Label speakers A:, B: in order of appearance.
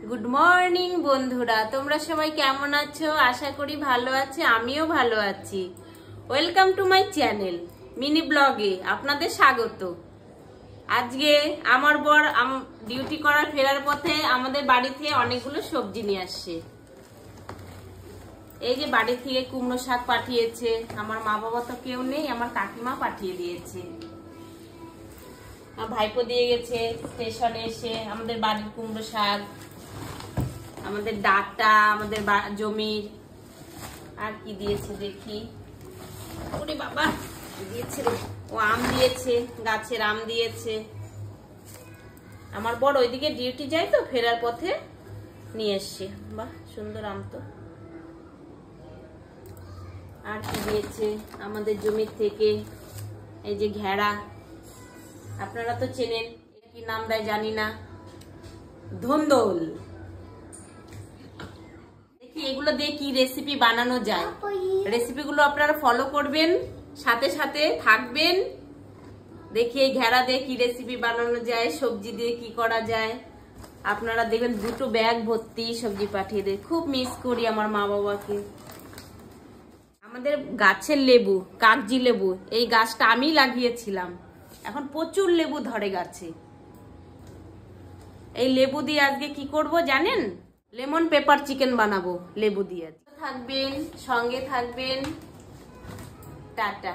A: Good morning বন্ধুরা, তোমরা সবাই কেমন আছো? আশা করি ভালো আছো, আমিও ভালো আছি। Welcome to my channel mini ব্লগে আপনাদের স্বাগত। আজকে আমার বর ডিউটি করার ফেরার পথে আমাদের বাড়ি থেকে অনেকগুলো সবজি নিয়ে আসছে। এই যে বাড়ি থেকে কুমড়ো শাক পাঠিয়েছে, আমার মা বাবা তো কেউ নেই, আমার কাকিমা পাঠিয়ে দিয়েছে। ভাইপো দিয়ে গেছে স্টেশনে এসে আমাদের বাড়ির কুমড়ো শাক, আমাদের ডাটা, আমাদের জমির। আর কি দিয়েছে দেখি, ওরে বাবা দিয়েছে রে, ও আম দিয়েছে, গাছের আম দিয়েছে। আমার বড় ওইদিকে ডিউটি যায় তো, ফেরার পথে নিয়ে এসছে। বাহ, সুন্দর আম তো। আর কি দিয়েছে আমাদের জমির থেকে, এই যে ঘেরা, আপনারা তো চেনেন, কি নাম দেয় জানি না, ধন্দল। দেখি এগুলো দিয়ে কি রেসিপি বানানো যায়। রেসিপিগুলো আপনারা ফলো করবেন, সাথে সাথে থাকবেন। দেখি এই ঘেরা দিয়ে কি রেসিপি বানানো যায়, সবজি দিয়ে কি করা যায়। আপনারা দেখবেন দুটো ব্যাগ ভর্তি সবজি পাঠিয়ে দেয়। খুব মিস করি আমার মা বাবাকে। আমাদের গাছের লেবু, কাগজি লেবু, এই গাছটা আমি লাগিয়েছিলাম। এখন প্রচুর লেবু ধরে গাছে। এই লেবু দিয়ে আজকে কি করব জানেন? লেমন পেপার চিকেন বানাবো লেবু দিয়ে। থাকবেন, সঙ্গে থাকবেন। টাটা।